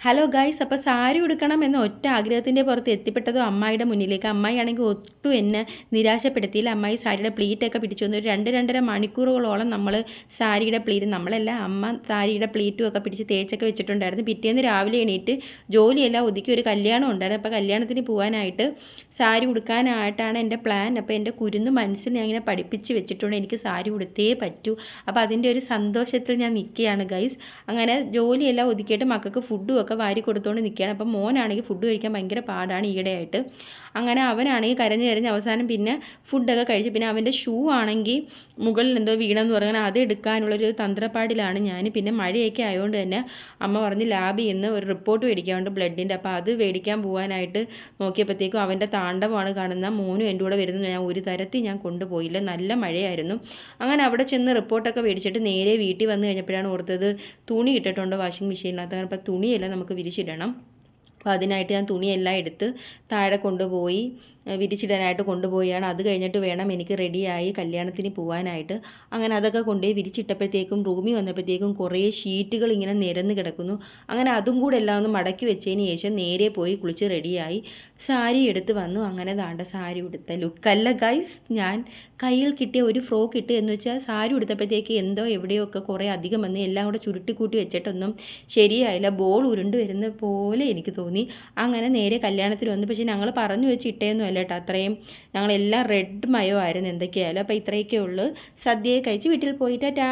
Hello guys, അപ്പോൾ സാരി ഉടുക്കണം എന്ന ഒറ്റ ആഗ്രഹത്തിൻ്റെ പുറത്ത് എത്തിപ്പെട്ടതും അമ്മായിയുടെ മുന്നിലേക്ക്. അമ്മായിയാണെങ്കിൽ ഒട്ടും എന്നെ നിരാശപ്പെടുത്തിയില്ല. അമ്മായി സാരിയുടെ പ്ലീറ്റൊക്കെ പിടിച്ചു വന്നു. ഒരു 2-2.5 മണിക്കൂറുകളോളം നമ്മൾ സാരിയുടെ പ്ലീറ്റ്, നമ്മളല്ല അമ്മ സാരിയുടെ പ്ലീറ്റും ഒക്കെ പിടിച്ച് തേച്ചൊക്കെ വെച്ചിട്ടുണ്ടായിരുന്നു. പിറ്റേന്ന് രാവിലെ എണീറ്റ് ജോലിയെല്ലാം ഒതുക്കി ഒരു കല്യാണം ഉണ്ടായിരുന്നു. അപ്പോൾ കല്യാണത്തിന് പോകാനായിട്ട് സാരി ഉടുക്കാനായിട്ടാണ് എൻ്റെ പ്ലാൻ. അപ്പോൾ എൻ്റെ കുരുന്ന് മനസ്സിൽ ഞാൻ ഇങ്ങനെ പഠിപ്പിച്ച് വെച്ചിട്ടുണ്ട്, എനിക്ക് സാരി ഉടുത്തേ പറ്റൂ. അപ്പോൾ അതിൻ്റെ ഒരു സന്തോഷത്തിൽ ഞാൻ നിൽക്കുകയാണ് ഗൈസ്. അങ്ങനെ ജോലിയെല്ലാം ഒതുക്കിയിട്ട് മക്കൾക്ക് ഫുഡും ഒക്കെ വാരി കൊടുത്തുകൊണ്ട് നിൽക്കുകയാണ്. അപ്പം മോനാണെങ്കിൽ ഫുഡ് കഴിക്കാൻ ഭയങ്കര പാടാണ് ഈയിടെയായിട്ട്. അങ്ങനെ അവനാണെങ്കിൽ കരഞ്ഞ് അവസാനം പിന്നെ ഫുഡൊക്കെ കഴിച്ച്, പിന്നെ അവൻ്റെ ഷൂ ആണെങ്കിൽ മുകളിൽ എന്തോ വീണെന്ന് പറഞ്ഞാൽ അത് എടുക്കാനുള്ളൊരു തന്ത്രപ്പാടിലാണ് ഞാൻ. പിന്നെ മഴയൊക്കെ ആയതുകൊണ്ട് തന്നെ അമ്മ പറഞ്ഞ് ലാബിൽ നിന്ന് ഒരു റിപ്പോർട്ട് മേടിക്കാറുണ്ട് ബ്ലഡിൻ്റെ. അപ്പോൾ അത് മേടിക്കാൻ പോകാനായിട്ട് നോക്കിയപ്പോഴത്തേക്കും അവൻ്റെ താണ്ഡവമാണ് കാണുന്ന. മോനും എൻ്റെ കൂടെ വരുന്നത് ഞാൻ ഒരു തരത്തിൽ ഞാൻ കൊണ്ടുപോയില്ല, നല്ല മഴയായിരുന്നു. അങ്ങനെ അവിടെ ചെന്ന് റിപ്പോർട്ടൊക്കെ മേടിച്ചിട്ട് നേരെ വീട്ടിൽ വന്നു കഴിഞ്ഞപ്പോഴാണ് ഓർത്തത് തുണി ഇട്ടിട്ടുണ്ട് വാഷിംഗ് മെഷീനിനകത്ത്. അങ്ങനെ അപ്പോൾ തുണിയെല്ലാം നമുക്ക് വിരിച്ചിടണം. അപ്പോൾ അതിനായിട്ട് ഞാൻ തുണിയെല്ലാം എടുത്ത് താഴെ കൊണ്ടുപോയി വിരിച്ചിടാനായിട്ട് കൊണ്ടുപോയാണ്. അത് കഴിഞ്ഞിട്ട് വേണം എനിക്ക് റെഡിയായി കല്യാണത്തിന് പോകാനായിട്ട്. അങ്ങനെ അതൊക്കെ കൊണ്ടുപോയി വിരിച്ചിട്ടപ്പോഴത്തേക്കും റൂമിൽ വന്നപ്പോഴത്തേക്കും കുറേ ഷീറ്റുകൾ ഇങ്ങനെ നിരന്ന് കിടക്കുന്നു. അങ്ങനെ അതും കൂടെ എല്ലാം ഒന്ന് മടക്കി വെച്ചതിന് ശേഷം നേരെ പോയി കുളിച്ച് റെഡിയായി സാരി എടുത്ത് വന്നു. അങ്ങനെ ദാണ്ട സാരി ഉടുത്ത ലുക്കല്ല ഗൈസ്. ഞാൻ കയ്യിൽ കിട്ടിയ ഒരു ഫ്രോക്ക് ഇട്ട് എന്ന് വെച്ചാൽ സാരി ഉടുത്തപ്പോഴത്തേക്ക് എന്തോ എവിടെയോ ഒക്കെ കുറേ അധികം വന്ന് എല്ലാം കൂടെ ചുരുട്ടിക്കൂട്ടി വെച്ചിട്ടൊന്നും ശരിയായില്ല. ബോൾ ഉരുണ്ട് വരുന്ന പോലെ എനിക്ക് തോന്നി. അങ്ങനെ നേരെ കല്യാണത്തിന് വന്നു. പക്ഷേ ഞങ്ങൾ പറഞ്ഞു വെച്ച് ഇട്ടേന്നും അല്ല കേട്ടോ, അത്രയും ഞങ്ങളെല്ലാം റെഡ് മയോ ആയിരുന്നു എന്തൊക്കെയായാലും. അപ്പോൾ ഇത്രയൊക്കെ ഉള്ളൂ. സദ്യയെ കഴിച്ച് വീട്ടിൽ പോയി ടാറ്റാ.